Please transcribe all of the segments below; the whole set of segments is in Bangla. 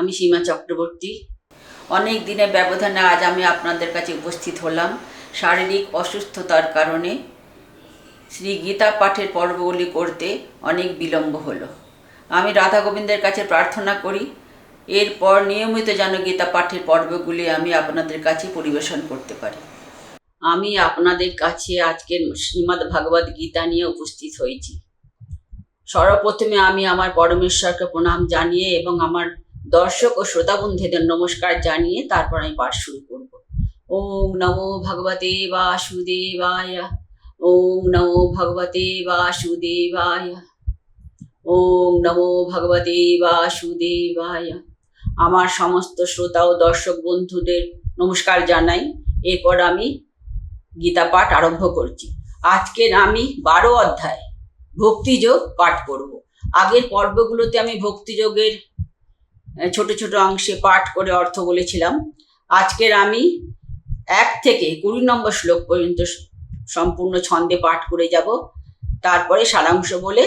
আমি সীমা চক্রবর্তী। অনেক দিনের ব্যবধানে আজ আমি আপনাদের কাছে উপস্থিত হলাম। শারীরিক অসুস্থতার কারণে শ্রী গীতা পাঠের পর্বগুলি করতে অনেক বিলম্ব হলো। আমি রাধা গোবিন্দের কাছে প্রার্থনা করি এরপর নিয়মিত যেন গীতা পাঠের পর্বগুলি আমি আপনাদের কাছে পরিবেশন করতে পারি। আমি আপনাদের কাছে আজকের শ্রীমদ্ ভাগবত গীতা নিয়ে উপস্থিত হয়েছি। সর্বপ্রথমে আমি আমার পরমেশ্বরকে প্রণাম জানিয়ে এবং আমার দর্শক ও শ্রোতা বন্ধুদের নমস্কার জানিয়ে তারপর আমি পাঠ শুরু করব। ওম নমো ভগবতে বাসুদেবায়। ওম নমো ভগবতে বাসুদেবায়। ওম নমো ভগবতে বাসুদেবায়। আমার সমস্ত শ্রোতা ও দর্শক বন্ধুদের নমস্কার জানাই। এরপর আমি গীতা পাঠ আরম্ভ করছি। আজকের আমি 12 অধ্যায় ভক্তিযোগ পাঠ করব। আগের পর্বগুলোতে আমি ভক্তিযোগের ছোট ছোট অংশে পাঠ করে অর্থ বলেছিলাম। আজকের আমি 1 থেকে 20 নম্বর শ্লোক পর্যন্ত সম্পূর্ণ ছন্দে পাঠ করে যাব, তারপরে সারাংশ বলে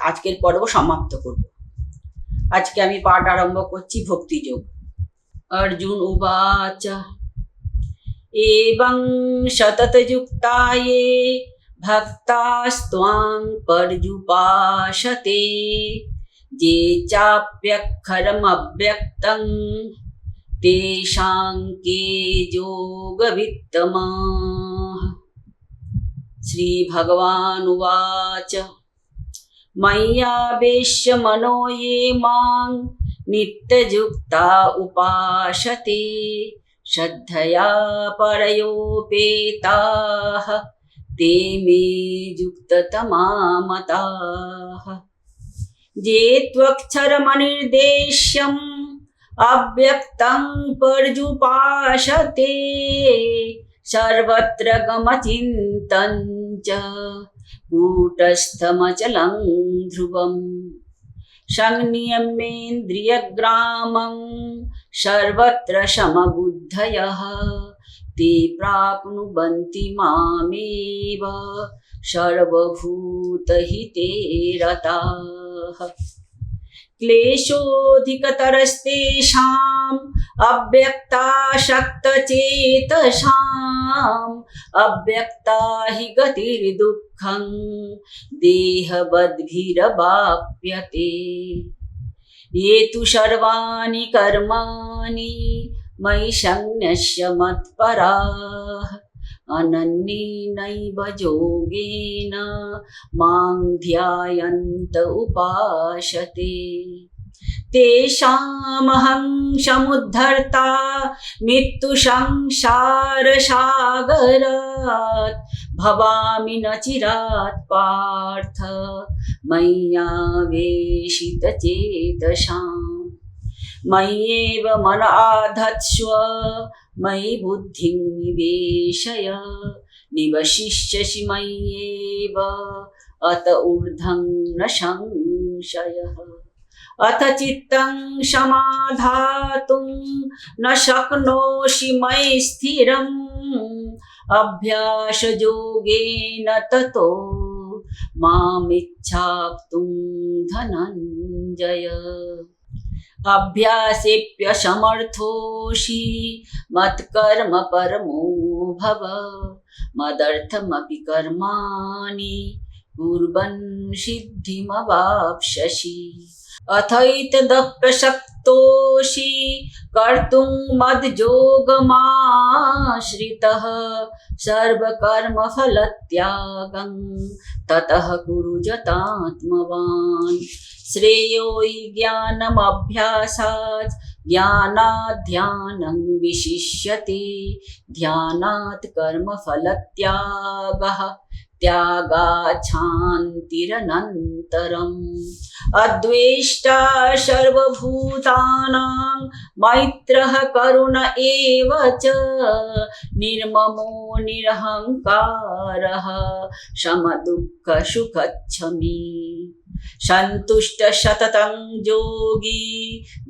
আজকের পর্ব সমাপ্ত করব। আজকে আমি পাঠ আরম্ভ করছি ভক্তিযোগ। অর্জুন উবাচ এবং সততযুক্তায়ে ভক্তাস্ত্বাং পর্যুপাসতে যে চাপ্যক্ষরমব্যক্তং তেষাং কে যোগবিত্তমাঃ। শ্রী ভগবান উবাচ ময়্যাবেশ্য মনো ये মাং নিত্যযুক্তা উপাসতে শ্রদ্ধয়া পরয়োপেতাঃ ते मे युक्ततमा मताः। ये त्वक्षरमनिर्देश्यम् अव्यक्तं पर्युपासते सर्वत्र गमचिन्तं च कूटस्थमचलं ध्रुवम् संनियम्येन्द्रियग्रामं सर्वत्र समबुद्धयः ते प्राप्नुवन्ति मामेव सर्वभूतहिते रताः। क्लेशोऽधिकतरस्तेषाम् अव्यक्तासक्तचेतसाम् अव्यक्ता हि गतिर्दुःखं देहवद्भिरवाप्यते। ये तु सर्वाणि कर्माणि मयि सन्न्यस्य मत्पराः अनन्येनैव योगेन मां ध्यायन्त उपासते तेषामहं समुद्धर्ता मृत्युसंसारसागरात् भवामि न चिरात् पार्थ मय्यावेशितचेतसाम्। मय्येव मन आधत्स्व मयि बुद्धिं निवेशय निवशिष्यसि मय्येव अत ऊर्ध्वं न संशयः। अथ चित्तं समाधातुं न शक्नोषि मयि स्थिरम् अभ्यासयोगेन ततो मामिच्छाप्तुं धनञ्जय। अभ्यासेऽप्यसमर्थोऽसि मत्कर्म परमो भव मदर्थमपि कर्माणि कुर्वन् सिद्धिमवाप्स्यसि। अथैतदप्यशक्तोऽसि कर्तुं मद्योगमाश्रितः सर्वकर्मफलत्यागं ततः कुरु यतात्मवान्। श्रेयो हि ज्ञानमभ्यासात् ज्ञानात् ध्यानं विशिष्यते ध्यानात् कर्मफलत्यागः त्यागात् शान्तिरनन्तरम्। अद्वेष्टा सर्वभूतानां मैत्रः करुण एव च निर्ममो निरहङ्कारः समदुःखसुखक्षमी। सन्तुष्ट सततं योगी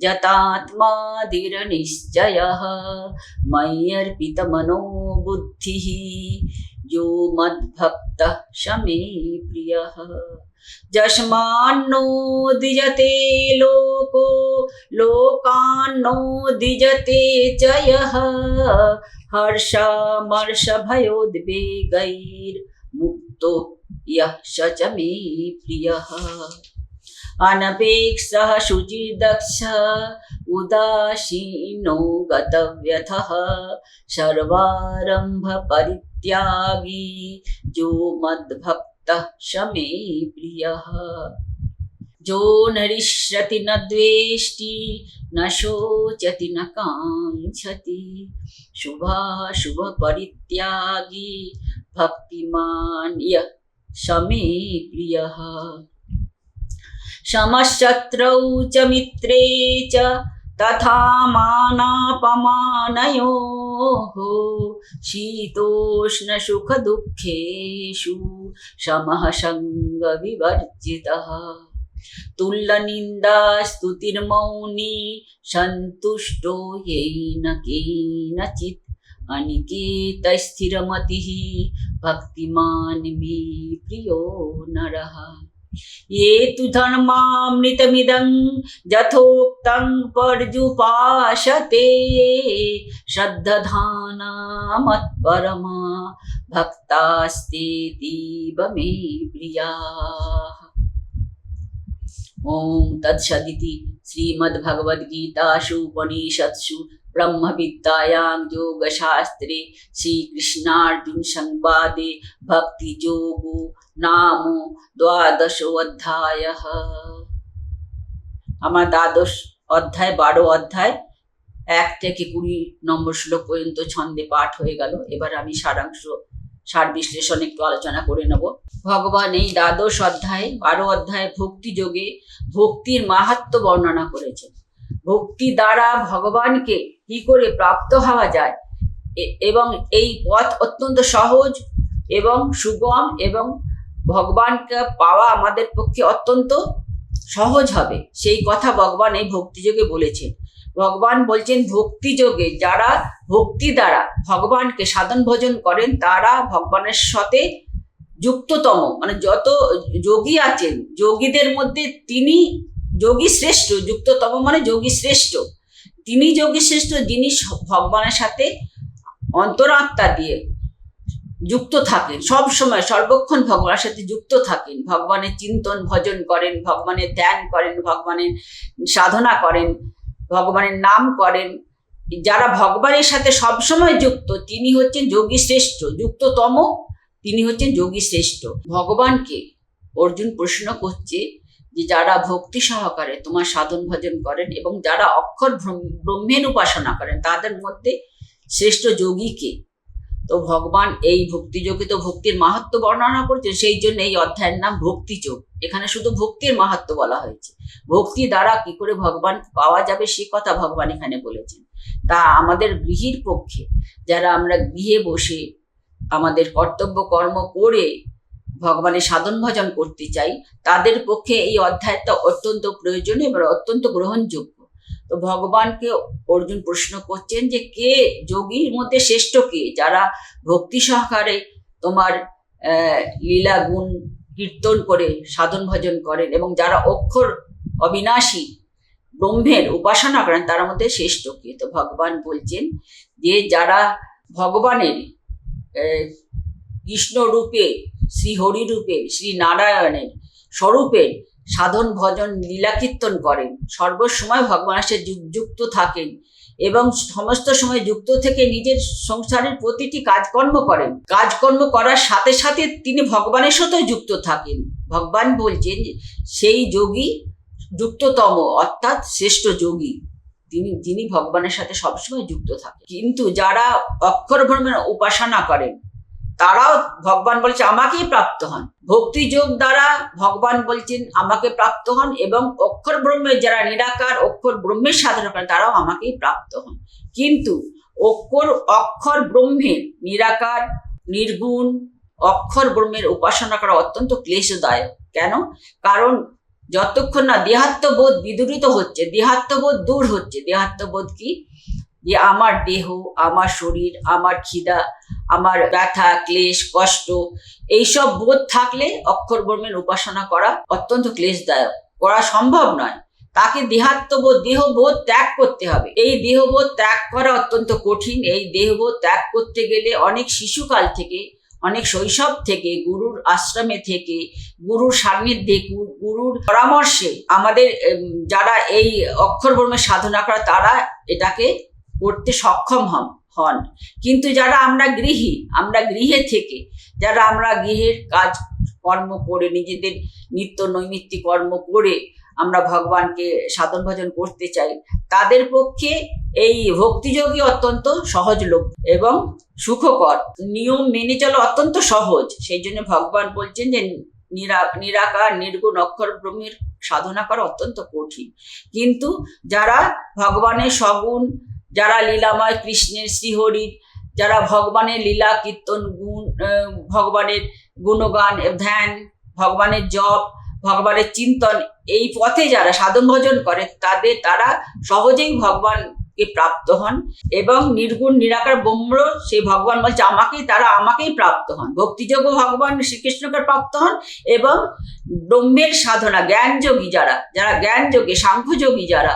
यतात्मा दृढनिश्चयः मय्यर्पितमनो बुद्धिः यो मद्भक्तः स मे प्रियः यस्मान्नो द्विजते लोको लोकान्नो द्विजते च यः हर्षमर्षभयोद्वेगैर्मुक्तो यः स च मे प्रियः अनपेक्षः शुचिर्दक्षः उदासीनो गतव्यथः सर्वारम्भ परित्यागी जो मद्भक्तः स मे प्रियः जो न हृष्यति न द्वेष्टि न शोचति न काङ्क्षति शुभाशुभ परित्यागी भक्तिमान् यः स मे प्रियः समशत्रौ च मित्रे च तथा मानापमानयोः शीतोष्ण सुख दुःखेषु समः संगविवर्जितः तुल्यनिन्दा स्तुतिर्मौनी सन्तुष्टो येन केनचित् अनिकेत स्थिरमतिः भक्तिमान् मे प्रियो नरः ये तु धर्मामृतमिदं यथोक्तं पर्युपासते श्रद्धधाना मत्परमा भक्तास्तेतीव मे प्रियाः। ओम तत्सदिति श्रीमद्भगवद्गीतासु उपनिषत्सु ब्रह्मविद्यायां योगशास्त्रे श्रीकृष्णार्जुन संवादे भक्तियोगो नाम द्वादशोऽध्यायः। আমার দ্বাদশ অধ্যায় 12 অধ্যায় 1 থেকে 20 নম্বর শ্লোক পর্যন্ত ছন্দে পাঠ হয়ে গেল। এবার আমি সার বিশ্লেষণ একটু আলোচনা করে নেব। ভগবান এই দ্বাদশ অধ্যায় 12 অধ্যায় ভক্তি যোগে ভক্তির মাহাত্ম্য বর্ণনা করেছেন। ভক্তি দ্বারা ভগবানকে কি করে প্রাপ্ত হওয়া যায় এবং এই পথ অত্যন্ত সহজ এবং সুগম এবং ভগবানকে পাওয়া আমাদের পক্ষে অত্যন্ত সহজ হবে, সেই কথা ভগবান এই ভক্তিযোগে বলেছেন। ভগবান বলছেন ভক্তিযোগে যারা ভক্তি দ্বারা ভগবানকে সাধন ভজন করেন তারা ভগবানের সাথে যুক্ততম, মানে যত যোগী আছেন যোগীদের মধ্যে তিনি যোগী শ্রেষ্ঠ। যুক্ততম মানে যোগী শ্রেষ্ঠ, তিনি যোগী শ্রেষ্ঠ যিনি ভগবানের সাথে অন্তরাত্মা দিয়ে যুক্ত থাকেন, সব সময় সর্বক্ষণ ভগবানের সাথে যুক্ত থাকেন, ভগবানের চিন্তন ভজন করেন, ভগবানের ধ্যান করেন, ভগবানের সাধনা করেন, ভগবানের নাম করেন। যারা ভগবানের সাথে সবসময় যুক্ত তিনি হচ্ছেন যোগী শ্রেষ্ঠ, যুক্ততম তিনি হচ্ছেন যোগী শ্রেষ্ঠ। ভগবানকে অর্জুন প্রশ্ন করছে যে যারা ভক্তি সহকারে তোমার সাধন ভজন করেন এবং যারা অক্ষর ব্রহ্মের উপাসনা করেন তাদের মধ্যে শ্রেষ্ঠ যোগী কে? তো ভগবান এই ভক্তিযোগে তো ভক্তির মাহাত্ম্য বর্ণনা করছেন, সেই জন্য এই অধ্যায়ের নাম ভক্তিযোগ। এখানে শুধু ভক্তির মাহাত্ম্য বলা হয়েছে, ভক্তি দ্বারা কি করে ভগবান পাওয়া যাবে সে কথা ভগবান এখানে বলেছেন। তা আমাদের গৃহীর পক্ষে যারা আমরা গৃহে বসে আমাদের কর্তব্য কর্ম করে ভগবানের সাধন ভজন করতে চাই তাদের পক্ষে এই অধ্যায়টা অত্যন্ত প্রয়োজনীয় এবং অত্যন্ত গ্রহণযোগ্য। তো ভগবানকে অর্জুন প্রশ্ন করছেন যে কে যোগীর মধ্যে শ্রেষ্ঠ কে? যারা ভক্তি সহকারে তোমার লীলা গুণ কীর্তন করে সাধন ভজন করেন এবং যারা অক্ষর অবিনাশী ব্রহ্মের উপাসনা করেন তার মধ্যে শ্রেষ্ঠ কে? তো ভগবান বলছেন যে যারা ভগবানের কৃষ্ণ রূপে, শ্রী হরি রূপে, শ্রী নারায়ণের স্বরূপের সাধন ভজন লীলা কীর্তন করেন, সর্বসময় ভগবানের সাথে যুক্ত থাকেন এবং সমস্ত সময় যুক্ত থেকে নিজের সংসারের প্রতিটি কাজকর্ম করেন, কাজকর্ম করার সাথে সাথে তিনি ভগবানের সাথে যুক্ত থাকেন। ভগবান বলছেন সেই যোগী যুক্ততম অর্থাৎ শ্রেষ্ঠ যোগী যিনি ভগবানের সাথে সবসময় যুক্ত থাকেন। কিন্তু যারা অক্ষর ব্রহ্মের উপাসনা করেন তারাও ভগবান বলছে আমাকেই প্রাপ্ত হন। ভক্তি যোগ দ্বারা ভগবান বলছেন আমাকে প্রাপ্ত হন এবং অক্ষর ব্রহ্মের যারা নিরাকার অক্ষর ব্রহ্মের সাধনা করেন তারাও আমাকেই প্রাপ্ত হন। কিন্তু অক্ষর ব্রহ্মের নিরাকার নির্গুণ অক্ষর ব্রহ্মের উপাসনা করা অত্যন্ত ক্লেশদায়ক। কেন? কারণ যতক্ষণ না দেহাত্মবোধ বিদূরিত হচ্ছে, দেহাত্মবোধ দূর হচ্ছে। দেহাত্মবোধ কি? যে আমার দেহ, আমার শরীর, আমার খিদা, আমার ব্যথা, ক্লেশ, কষ্ট, এইসব বোধ থাকলে অক্ষর ব্রহ্মের উপাসনা করা অত্যন্ত ক্লেশদায়ক, করা সম্ভব নয়। তাকে দেহাত্মবোধ, দেহবোধ ত্যাগ করতে হবে। এই দেহবোধ ত্যাগ করা অত্যন্ত কঠিন। এই দেহবোধ ত্যাগ করতে গেলে অনেক শিশুকাল থেকে, অনেক শৈশব থেকে, গুরুর আশ্রমে থেকে, গুরুর সান্নিধ্যে, গুরুর পরামর্শে আমাদের যারা এই অক্ষর ব্রহ্মের সাধনা করে তারা এটাকে করতে সক্ষম হন। কিন্তু যারা আমরা গৃহী, আমরা গৃহে থেকে, যারা আমরা গৃহের কাজ কর্ম করে, নিজেদের নিত্য নৈমিত্তিক কর্ম করে আমরা ভগবানকে সাধন ভজন করতে চাই, তাদের পক্ষে এই ভক্তিযোগী অত্যন্ত সহজলভ্য এবং সুখকর। নিয়ম মেনে চলা অত্যন্ত সহজ। সেই জন্য ভগবান বলছেন যে নিরাকার নির্গুণ অক্ষর ব্রহ্মের সাধনা করা অত্যন্ত কঠিন। কিন্তু যারা ভগবানের সগুণ, যারা লীলাময় কৃষ্ণের, শ্রীহরির, যারা ভগবানের লীলা কীর্তন, গুণ, ভগবানের গুণগান, ধ্যান, ভগবানের জপ, ভগবানের চিন্তন, এই পথে যারা সাধন ভজন করে তারা সহজেই ভগবানকে প্রাপ্ত হন এবং নির্গুণ নিরাকার ব্রহ্ম সেই ভগবান বলছে আমাকেই প্রাপ্ত হন। ভক্তিযোগ্য ভগবান শ্রীকৃষ্ণকে প্রাপ্ত হন এবং ব্রহ্মের সাধনা জ্ঞানযোগী যারা জ্ঞানযোগী, সাংখ্যযোগী যারা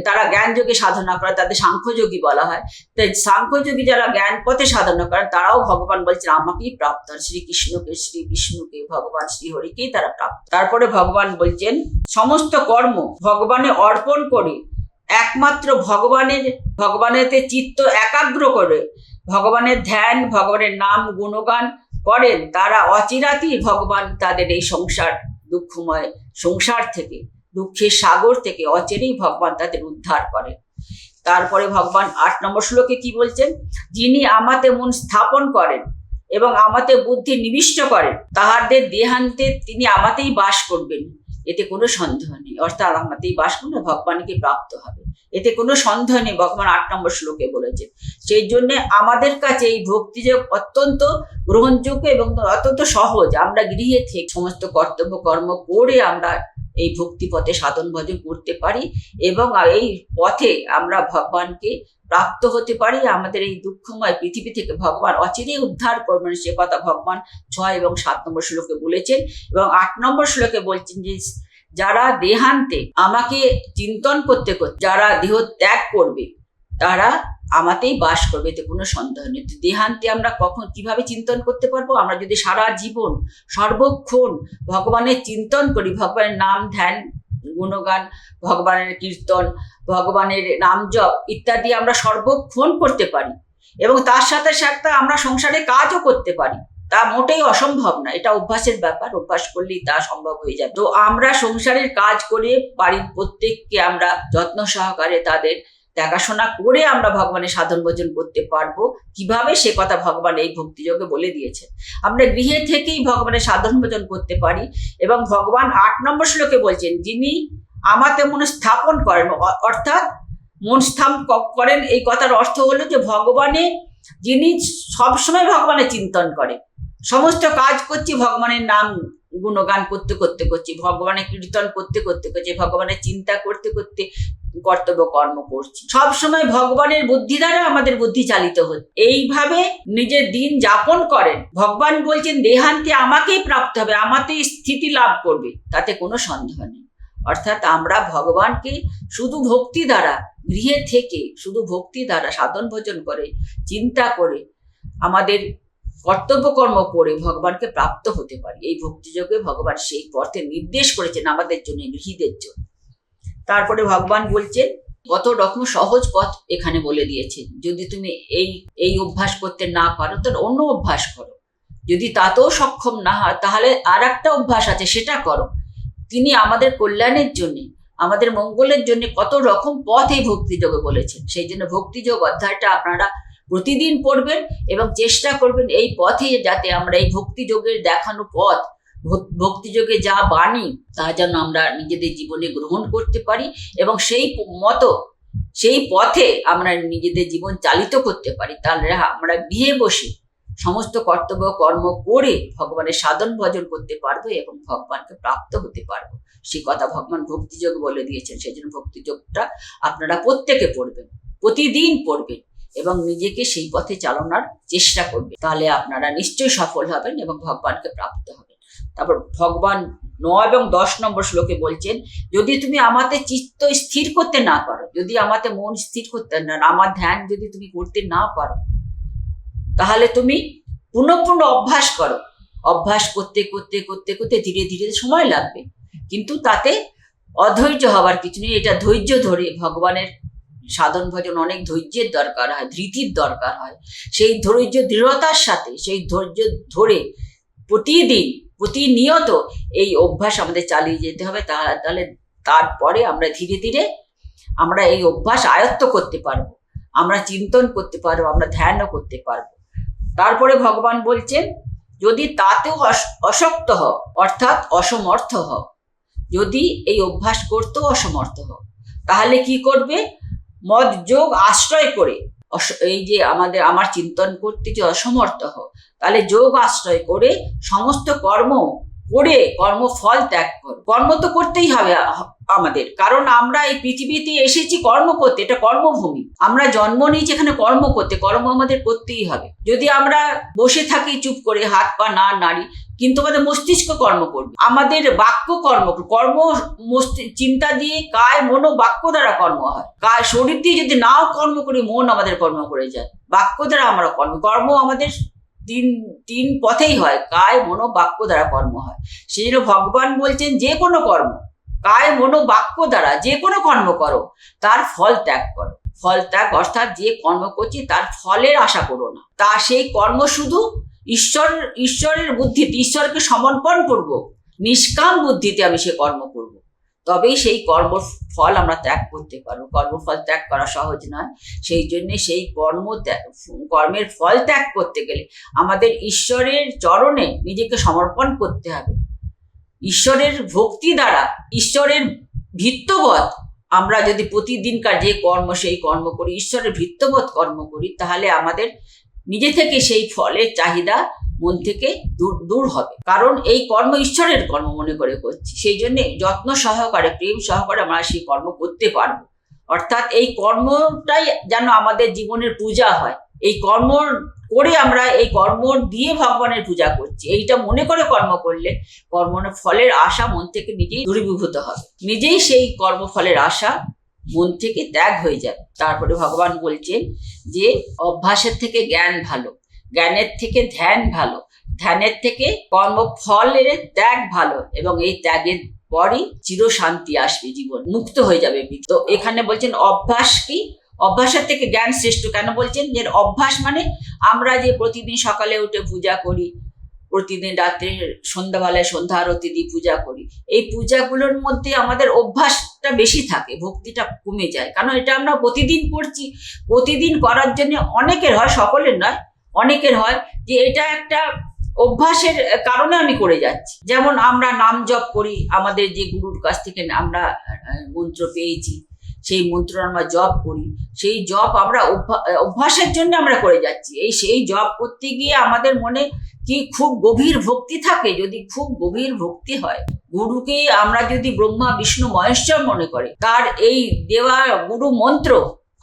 তারা জ্ঞান যোগে সাধনা করে, তাদের সাংখ্যযোগী বলা হয়। তাই সাংখ্যযোগী যারা জ্ঞান পথে সাধনা করেন তারাও ভগবান বলছেন আমাকেই প্রাপ্ত হন। শ্রীকৃষ্ণকে, শ্রী বিষ্ণুকে, ভগবান শ্রীহরিকেই তারা প্রাপ্ত। তারপরে ভগবান বলছেন সমস্ত কর্ম ভগবানে অর্পণ করে, একমাত্র ভগবানেতে চিত্ত একাগ্র করে ভগবানের ধ্যান, ভগবানের নাম গুণগান করেন, তারা অচিরাতেই ভগবান তাদের এই দুঃখময় সংসার থেকে, দুঃখের সাগর থেকে অচিরেই ভগবান তাদের উদ্ধার করে। তারপরে ভগবান 8 নম্বর শ্লোকে কি বলছেন? যিনি আমাতে মন স্থাপন করেন এবং আমাতে বুদ্ধি নিবিষ্ট করেন, তাহাদের দেহান্তে তিনি আমাতেই বাস করবেন, এতে কোনো সন্দেহ নেই। অর্থাৎ আমাতেই বাস করলে ভগবানকে প্রাপ্ত হবে, এতে কোনো সন্দেহ নেই। ভগবান 8 নম্বর শ্লোকে বলেছেন। সেই জন্য আমাদের কাছে এই ভক্তিযোগ অত্যন্ত গ্রহণযোগ্য এবং অত্যন্ত সহজ। আমরা গৃহে থেকে সমস্ত কর্তব্য কর্ম করে আমরা এই ভক্তি পথে সাধন ভজন করতে পারি এবং এই পথে আমরা ভগবানকে প্রাপ্ত হতে পারি। আমাদের এই দুঃখময় পৃথিবী থেকে ভগবান অচিরেই উদ্ধার করবেন, সে কথা ভগবান 6 এবং 7 নম্বর শ্লোকে বলেছেন। এবং 8 নম্বর শ্লোকে বলছেন যে যারা দেহান্তে আমাকে চিন্তন করতে করতে যারা দেহ ত্যাগ করবে তারা আমাতেই বাস করবে, এতে কোনো সন্দেহ নেই। দেহান্তে আমরা কিভাবে চিন্তন করতে পারবো? আমরা যদি সারা জীবন সর্বক্ষণ ভগবানের চিন্তন করি, ভগবানের নাম ধ্যান গুণগান, ভগবানের কীর্তন, ভগবানের নাম জপ ইত্যাদি আমরা সর্বক্ষণ করতে পারি এবং তার সাথে সাথে আমরা সংসারে কাজও করতে পারি, তা মোটেই অসম্ভব না। এটা অভ্যাসের ব্যাপার, অভ্যাস করলেই তা সম্ভব হয়ে যাবে। তো আমরা সংসারের কাজ করে বাড়ির প্রত্যেককে আমরা যত্ন সহকারে তাদের দেখাশোনা করে আমরা ভগবানের সাধন ভজন করতে পারবো। কিভাবে সে কথা ভগবান এই ভক্তিযোগে বলে দিয়েছেন। আমরা গৃহে থেকেই ভগবানের সাধন ভজন করতে পারি এবং ভগবান 8 নম্বর শ্লোকে বলছেন যিনি আমাতে মন স্থাপন করেন, অর্থাৎ মন স্থাপন করেন। এই কথার অর্থ হলো যে যিনি সবসময় ভগবানের চিন্তন করে, সমস্ত কাজ করছি ভগবানের নাম গুণগান করতে করছি, ভগবানের কীর্তন করতে করছি, ভগবানের চিন্তা করতে করতে কর্তব্য কর্ম করছি, সবসময় ভগবানের বুদ্ধি দ্বারা আমাদের বুদ্ধি চালিত হচ্ছে। এইভাবে নিজের দিন যাপন করেন। ভগবান বলছেন দেহান্তে আমাকেই প্রাপ্ত হবে, আমাতেই স্থিতি লাভ করবে, তাতে কোনো সন্দেহ নেই। অর্থাৎ আমরা ভগবানকে শুধু ভক্তি দ্বারা, গৃহে থেকে শুধু ভক্তি দ্বারা সাধন ভজন করে, চিন্তা করে, আমাদের কর্তব্য কর্ম করে ভগবানকে প্রাপ্ত হতে পারি। এই ভক্তিযোগে ভগবান সেই পথে নির্দেশ করেছেন আমাদের জন্য, গৃহীদের জন্য। তারপরে ভগবান বলছেন কত রকম সহজ পথ এখানে বলে দিয়েছেন। যদি তুমি এই অভ্যাস করতে না পারো তাহলে অন্য অভ্যাস করো, যদি তাতেও সক্ষম না হয় তাহলে আর একটা অভ্যাস আছে সেটা করো। তিনি আমাদের কল্যাণের জন্য, আমাদের মঙ্গলের জন্য কত রকম পথ এই ভক্তিযোগে বলেছেন। সেই জন্য ভক্তিযোগ অধ্যায়টা আপনারা প্রতিদিন পড়বেন এবং চেষ্টা করবেন এই পথে যাতে আমরা এই ভক্তিযোগের দেখানো পথ, ভক্তিযোগে যা বাণী তা যেন আমরা নিজেদের জীবনে গ্রহণ করতে পারি এবং সেই পথে আমরা নিজেদের জীবন চালিত করতে পারি। তাহলে আমরা গৃহে বসে সমস্ত কর্তব্য কর্ম করে ভগবানের সাধন ভজন করতে পারবো এবং ভগবানকে প্রাপ্ত হতে পারবো। সেই কথা ভগবান ভক্তিযোগ বলে দিয়েছেন। সেই জন্য ভক্তিযোগটা আপনারা প্রত্যেকে পড়বেন, প্রতিদিন পড়বেন এবং নিজেকে সেই পথে চালানোর চেষ্টা করবেন। তাহলে আপনারা নিশ্চয়ই সফল হবেন এবং ভগবানকে প্রাপ্ত হবেন। তারপর ভগবান 9 এবং 10 নম্বর শ্লোকে বলছেন, যদি তুমি আমাতে চিত্ত স্থির করতে না পারো, যদি আমাতে মন স্থির করতে না, আমার ধ্যান যদি তুমি করতে না পারো, তাহলে তুমি পুনঃ অভ্যাস করো। অভ্যাস করতে করতে করতে করতে ধীরে ধীরে সময় লাগবে, কিন্তু তাতে অধৈর্য হবার কিছু নেই। এটা ধৈর্য ধরে ভগবানের সাধন ভজন অনেক ধৈর্যের দরকার হয়, ধৃতির দরকার হয়। সেই ধৈর্য দৃঢ়তার সাথে সেই ধৈর্য ধরে প্রতিদিন প্রতিনিয়ত এই অভ্যাস আমাদের চালিয়ে যেতে হবে। তাহলে তারপরে আমরা ধীরে ধীরে আমরা এই অভ্যাস আয়ত্ত করতে পারবো, আমরা চিন্তন করতে পারবো, আমরা ধ্যানও করতে পারবো। তারপরে ভগবান বলছেন, যদি তাতেও অশক্ত হও, অর্থাৎ অসমর্থ হও, যদি এই অভ্যাস করতেও অসমর্থ হও, তাহলে কি করবে? মদ যোগ আশ্রয় করে, এই যে আমার চিন্তন করতে যে অসমর্থ হও, তাহলে যোগ আশ্রয় করে সমস্ত কর্ম করে কর্মফল ত্যাগ করো। কর্ম তো করতেই হবে আমাদের, কারণ আমরা এই পৃথিবীতে এসেছি কর্ম করতে, এটা কর্মভূমি। আমরা জন্ম নিয়েছি এখানে কর্ম করতে, কর্ম আমাদের করতেই হবে। যদি আমরা বসে থাকি চুপ করে, হাত পা না নাড়ি, কিন্তু আমাদের মস্তিষ্ক কর্ম করবে, আমাদের বাক্য কর্ম চিন্তা দিয়ে কায় মন বাক্য দ্বারা কর্ম হয়। শরীর দিয়ে যদি নাও কর্ম করি, মন আমাদের কর্ম করে যায়, বাক্য দ্বারা আমরা কর্ম আমাদের তিন পথেই হয়, কায় মন বাক্য দ্বারা কর্ম হয়। সেই জন্য ভগবান বলছেন, যে কোনো কর্ম কায় মন বাক্য দ্বারা যে কোনো কর্ম করো, তার ফল ত্যাগ করো। ফল ত্যাগ অর্থাৎ যে কর্ম করছি তার ফলের আশা করো না, তা সেই কর্ম শুধু ঈশ্বরের বুদ্ধিতে, ঈশ্বরকে সমর্পণ করব, নিষ্কাম বুদ্ধিতে আমি সে কর্ম করব, তবেই সেই কর্মফল আমরা ত্যাগ করতে পারবো। কর্মফল ত্যাগ করা সহজ নয়। সেই জন্য সেই কর্মের ফল ত্যাগ করতে গেলে আমাদের ঈশ্বরের চরণে নিজেকে সমর্পণ করতে হবে। ঈশ্বরের ভক্তি দ্বারা, ঈশ্বরের ভৃত্যবোধ, আমরা যদি প্রতিদিনকার যে কর্ম সেই কর্ম করি, ঈশ্বরের ভৃত্যবোধ কর্ম করি, তাহলে আমাদের নিজে থেকে সেই ফলের চাহিদা মন থেকে দূর হবে। কারণ এই কর্ম ঈশ্বরের কর্ম মনে করে করছি, সেই জন্য যত্ন সহকারে, প্রেম সহকারে আমরা সেই কর্ম করতে পারবো। অর্থাৎ এই কর্মটাই যেন আমাদের জীবনের পূজা হয়। এই কর্ম করে আমরা এই কর্ম দিয়ে ভগবানের পূজা করছি, এইটা মনে করে কর্ম করলে কর্মফলের আশা মন থেকে নিজেই দূরীভূত হবে, নিজেই সেই কর্মফলের আশা মন থেকে ত্যাগ হয়ে যাবে। তারপরে ভগবান বলছেন যে অভ্যাসের থেকে জ্ঞান ভালো, জ্ঞানের থেকে ধ্যান ভালো, ধ্যানের থেকে কর্মফলের ত্যাগ ভালো, এবং এই ত্যাগের পরই চিরশান্তি আসবে, জীবন মুক্ত হয়ে যাবে। তো এখানে বলছেন অভ্যাস কি? অভ্যাসের থেকে জ্ঞান শ্রেষ্ঠ। কেন বলছেন? যে অভ্যাস মানে আমরা যে প্রতিদিন সকালে উঠে পূজা করি, প্রতিদিন রাত্রে সন্ধ্যাবেলায় সন্ধ্যা আরতি দিয়ে পূজা করি, এই পূজাগুলোর মধ্যে আমাদের অভ্যাসটা বেশি থাকে, ভক্তিটা কমে যায়। কারণ এটা আমরা প্রতিদিন করছি, প্রতিদিন করার জন্য অনেকের হয়, সকলের নয়, অনেকের হয় যে এটা একটা অভ্যাসের কারণে আমি করে যাচ্ছি। যেমন আমরা নাম জপ করি, আমাদের যে গুরুর কাছ থেকে আমরা মন্ত্র পেয়েছি, সেই মন্ত্র আমরা জপ করি, সেই জপ আমরা অভ্যাসের জন্য আমরা করে যাচ্ছি। সেই জপ করতে গিয়ে আমাদের মনে কি খুব গভীর ভক্তি থাকে, যদি খুব গভীর ভক্তি হয়, গুরুকে আমরা যদি ব্রহ্মা বিষ্ণু মহেশ্বর মনে করে, তার এই দেওয়া গুরু মন্ত্র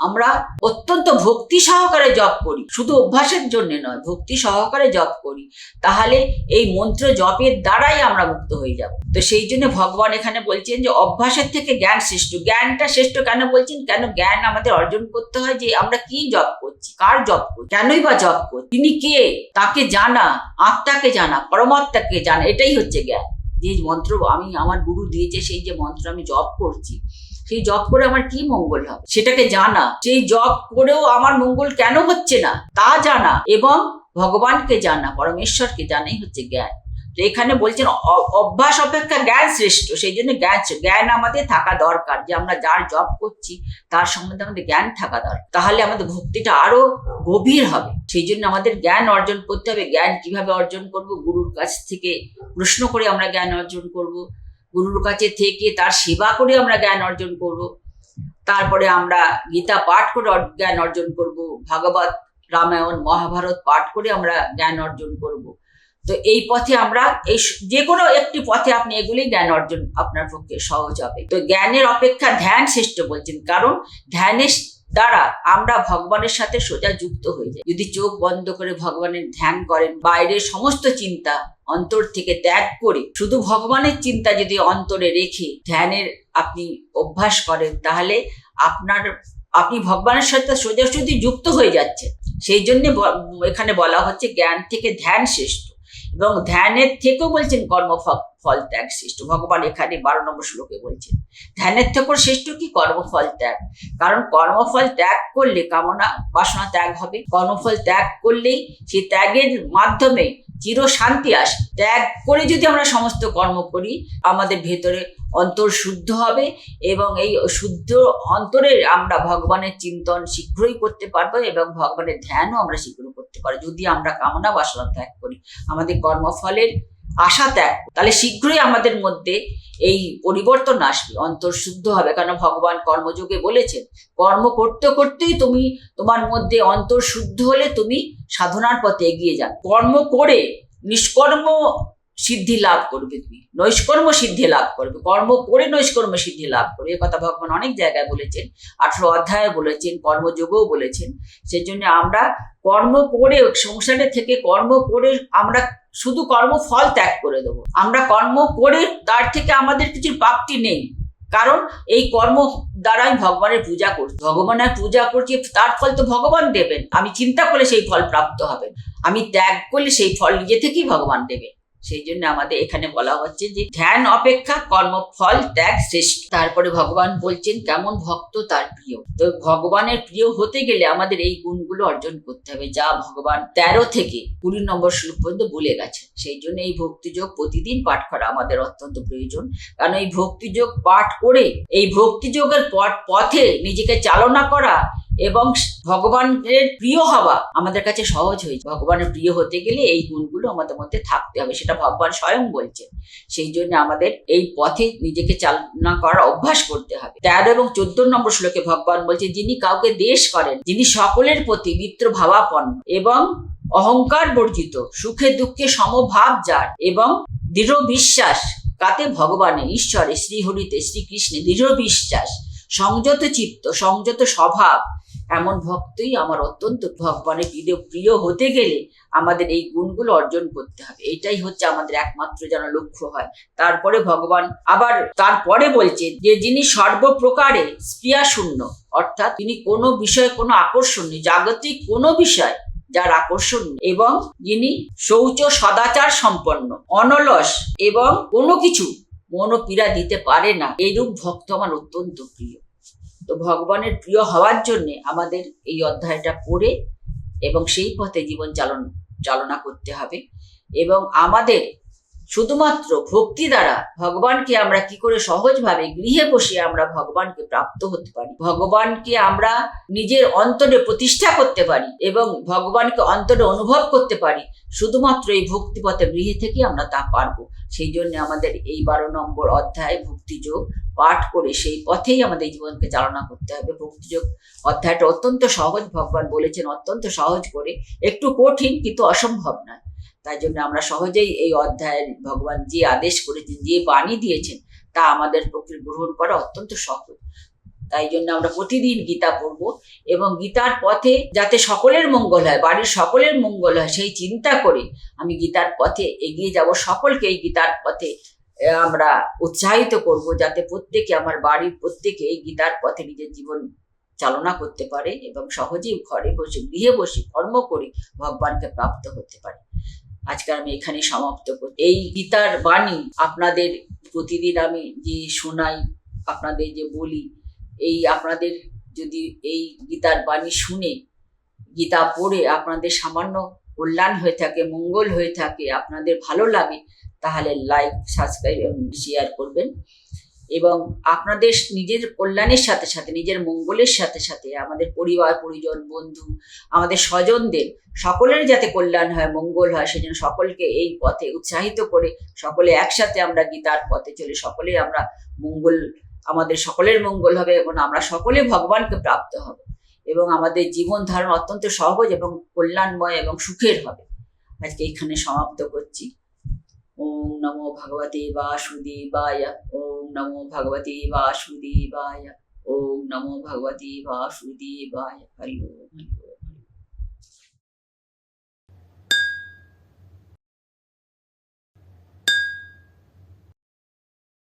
আমরা অত্যন্ত ভক্তি সহকারে জপ করি, শুধু অভ্যাসের জন্য নয়, ভক্তি সহকারে জপ করি, তাহলে এই মন্ত্র জপের দ্বারাই আমরা মুক্ত হয়ে যাব। তো সেই জন্য ভগবান এখানে বলছেন যে অভ্যাসের থেকে জ্ঞান শ্রেষ্ঠ। জ্ঞানটা শ্রেষ্ঠ কেন বলছেন? কেন জ্ঞান আমাদের অর্জন করতে হয় যে আমরা কি জপ করছি, কার জপ করছি, কেনই বা জপ করছি, তিনি কে, তাকে জানা, আত্মাকে জানা, পরমাত্মাকে জানা, এটাই হচ্ছে জ্ঞান। যে মন্ত্র আমি আমার গুরু দিয়েছে, সেই যে মন্ত্র আমি জপ করছি, সেই জপ করে আমার কি মঙ্গল হবে সেটাকে জানা, সেই জপ করেও আমার মঙ্গল কেন হচ্ছে না তা জানা, এবং ভগবানকে জানা, পরমেশ্বরকে জানাই হচ্ছে জ্ঞান। তো এখানে বলছেন অভ্যাস অপেক্ষা জ্ঞান শ্রেষ্ঠ। সেই জন্য জ্ঞান আমাদের থাকা দরকার, যে আমরা যার জপ করছি তার সম্বন্ধে আমাদের জ্ঞান থাকা দরকার, তাহলে আমাদের ভক্তিটা আরো গভীর হবে। সেই জন্য আমাদের জ্ঞান অর্জন করতে হবে। জ্ঞান কিভাবে অর্জন করব? গুরুর কাছ থেকে প্রশ্ন করে আমরা জ্ঞান অর্জন করব, গুরুর কাছে থেকে তার সেবা করে আমরা জ্ঞান অর্জন করব, তারপরে আমরা গীতা পাঠ করে জ্ঞান অর্জন করব, ভাগবত রামায়ণ মহাভারত পাঠ করে আমরা জ্ঞান অর্জন করব। তো এই পথে আমরা এই যে কোনো একটি পথে আপনি এগুলি জ্ঞান অর্জন আপনার পক্ষে সহজ হবে। তো জ্ঞানের অপেক্ষা ধ্যান শ্রেষ্ঠ বলছেন, কারণ ধ্যানের দ্বারা আমরা ভগবানের সাথে সোজা যুক্ত হয়ে যাই। যদি চোখ বন্ধ করে ভগবানের ধ্যান করেন, বাইরের সমস্ত চিন্তা অন্তর থেকে ত্যাগ করে শুধু ভগবানের চিন্তা যদি অন্তরে রেখে ধ্যানের আপনি অভ্যাস করেন, তাহলে আপনি ভগবানের সাথে সোজাসুজি যুক্ত হয়ে যাচ্ছেন। সেই জন্য এখানে বলা হচ্ছে জ্ঞান থেকে ধ্যান শ্রেষ্ঠ, এবং ধ্যানের থেকেও বলছেন কর্মফল ত্যাগ শ্রেষ্ঠ। ভগবান এখানে 12 নম্বর শ্লোকে বলছেন ধ্যানের থেকেও শ্রেষ্ঠ কি কর্মফল ত্যাগ। কারণ কর্মফল ত্যাগ করলে কামনা বাসনা ত্যাগ হবে, কর্মফল ত্যাগ করলেই সেই ত্যাগের মাধ্যমে চির শান্তি আসে। ত্যাগ করে যদি আমরা সমস্ত কর্ম করি, আমাদের ভেতরে অন্তর শুদ্ধ হবে, এবং এই শুদ্ধ অন্তরে আমরা ভগবানের চিন্তন শীঘ্রই করতে পারবো, এবং ভগবানের ধ্যানও আমরা শীঘ্র করতে পারবো। যদি আমরা কামনা বাসনা ত্যাগ করি, আমাদের কর্মফলের আশা ত্যাগ, তাহলে শীঘ্রই আমাদের মধ্যে এই পরিবর্তন আসবে, অন্তর শুদ্ধ হবে। কারণ ভগবান কর্মযোগে বলেছেন কর্ম করতে করতেই তোমার মধ্যে অন্তর শুদ্ধ হলে তুমি সাধনার পথে এগিয়ে যাবে। কর্ম করে নিষ্কর্ম সিদ্ধি লাভ করবে, তুমি নৈষ্কর্ম সিদ্ধি লাভ করবে, কর্ম করে নৈষ্কর্ম সিদ্ধি লাভ করবে। এ কথা ভগবান অনেক জায়গায় বলেছেন, 18 অধ্যায়ে বলেছেন, কর্মযোগেও বলেছেন। সেই জন্য আমরা কর্ম করে, সংসারে থেকে কর্ম করে আমরা শুধু কর্মফল ত্যাগ করে দেবো। আমরা কর্ম করে তার থেকে আমাদের কিছু প্রাপ্তি নেই, কারণ এই কর্ম দ্বারাই ভগবানের পূজা করছি, ভগবানের পূজা করছি, তার ফল তো ভগবান দেবেন। আমি চিন্তা করলে সেই ফল প্রাপ্ত হবে, আমি ত্যাগ করলে সেই ফল নিজে থেকেই ভগবান দেবেন। সেই জন্য আমাদের এখানে বলা হচ্ছে যে ধ্যান অপেক্ষা কর্মফল ত্যাগ শ্রেষ্ঠ। তারপরে ভগবান বলছেন কেমন ভক্ত তার প্রিয়। তো ভগবানের প্রিয় হতে গেলে আমাদের এই গুণগুলো অর্জন করতে হবে, যা ভগবান 13 থেকে 20 নম্বর শ্লোক পর্যন্ত বলে গেছেন। সেই জন্য এই ভক্তিযোগ প্রতিদিন পাঠ করা আমাদের অত্যন্ত প্রয়োজন। কারণ এই ভক্তিযোগ পাঠ করে এই ভক্তিযোগের পথে নিজেকে চালনা করা এবং ভগবানের প্রিয় হওয়া আমাদের কাছে সহজ হয়েছে। ভগবানের প্রিয় হতে গেলে এই গুণগুলো আমাদের মধ্যে থাকতে হবে, সেটা ভগবান স্বয়ং বলছেন। সেই জন্য আমাদের এই পথে নিজেকে চালনা করার অভ্যাস করতে হবে। 13 এবং 14 নম্বর শ্লোকে ভগবান বলছে যিনি কাউকে দ্বেষ করেন, যিনি সকলের প্রতি মিত্র ভাবাপন্ন এবং অহংকার বর্জিত, সুখে দুঃখে সমভাব যার, এবং দৃঢ় বিশ্বাস কাতে ভগবানে, ঈশ্বরে, শ্রীহরিতে, শ্রীকৃষ্ণে দৃঢ় বিশ্বাস, সংযত চিত্ত, সংযত স্বভাব, এমন ভক্তই আমার অত্যন্ত। ভগবানের প্রিয় হতে গেলে আমাদের এই গুণগুলো অর্জন করতে হবে। এটাই হচ্ছে আমাদের একমাত্র যেন লক্ষ্য হয়। তারপরে ভগবান আবার তারপরে বলছেন যে যিনি সর্বপ্রকারে স্পৃহা শূন্য, অর্থাৎ তিনি কোনো বিষয়ে কোনো আকর্ষণ নেই, জাগতিক কোনো বিষয় যার আকর্ষণ, এবং যিনি শৌচ সদাচার সম্পন্ন, অনলস এবং কোনো কিছু মনোপীড়া দিতে পারে না, এইরূপ ভক্ত আমার অত্যন্ত প্রিয়। তো ভগবানের প্রিয় হওয়ার জন্য আমাদের এই অধ্যায়টা পড়ে এবং সেই পথে জীবন চালনা করতে হবে। এবং আমাদের শুধুমাত্র ভক্তি দ্বারা ভগবানকে আমরা কি করে সহজভাবে গৃহে বসে আমরা ভগবানকে প্রাপ্ত হতে পারি, ভগবানকে আমরা নিজের অন্তরে প্রতিষ্ঠা করতে পারি এবং ভগবানকে অন্তরে অনুভব করতে পারি, শুধুমাত্র এই ভক্তিপথে গৃহে থেকে আমরা তা পারবো। সেই জন্য আমাদের এই 12 নম্বর অধ্যায় ভক্তিযোগ পাঠ করে সেই পথেই আমাদের জীবনকে চালনা করতে হবে। ভক্তিযোগ অধ্যায়টা অত্যন্ত সহজ, ভগবান বলেছেন অত্যন্ত সহজ করে, একটু কঠিন কিন্তু অসম্ভব নয়। তাই জন্য আমরা সহজেই এই অধ্যায়ের ভগবান যে আদেশ করেছেন, যে বাণী দিয়েছেন, তা আমাদের পক্ষে গ্রহণ করা অত্যন্ত সহজ। তাই জন্য আমরা প্রতিদিন গীতা পড়বো এবং গীতার পথে যাতে সকলের মঙ্গল হয়, বাড়ির সকলের মঙ্গল হয়, সেই চিন্তা করে আমি গীতার পথে এগিয়ে যাব। সকলকে এই গীতার পথে আমরা উৎসাহিত করব, যাতে প্রত্যেকে, আমার বাড়ির প্রত্যেকে এই গীতার পথে নিজের জীবন চালনা করতে পারে এবং সহজেই ঘরে বসে, গৃহে বসে কর্ম করে ভগবানকে প্রাপ্ত হতে পারে। আজকে আমি এখানে সমাপ্ত করি। এই গীতার বাণী আপনাদের প্রতিদিন আমি যে শোনাই, আপনাদের যে বলি, এই আপনাদের যদি এই গীতার বাণী শুনে, গীতা পড়ে আপনাদের সামান্য কল্যাণ হয়ে থাকে, মঙ্গল হয়ে থাকে, আপনাদের ভালো লাগে, তাহলে লাইক, সাবস্ক্রাইব এবং শেয়ার করবেন। এবং আপনাদের নিজের কল্যাণের সাথে সাথে, নিজের মঙ্গলের সাথে সাথে আমাদের পরিবার পরিজন, বন্ধু, আমাদের স্বজনদের সকলের যাতে কল্যাণ হয়, মঙ্গল হয়, সেজন্য সকলকে এই পথে উৎসাহিত করে সকলে একসাথে আমরা গীতার পথে চলে, সকলে আমরা মঙ্গল, আমাদের সকলের মঙ্গল হবে এবং আমরা সকলে ভগবানকে প্রাপ্ত হব। এবং আমাদের জীবন ধারণ অত্যন্ত সহজ এবং কল্যাণময় এবং সুখের হবে। আজকে এখানে সমাপ্ত করছি। ওম নমো ভগবতে বাসুদেবায়। ওম নমো ভগবতে বাসুদেবায়। ওম নমো ভগবতে বাসুদেবায়। হরি ওম।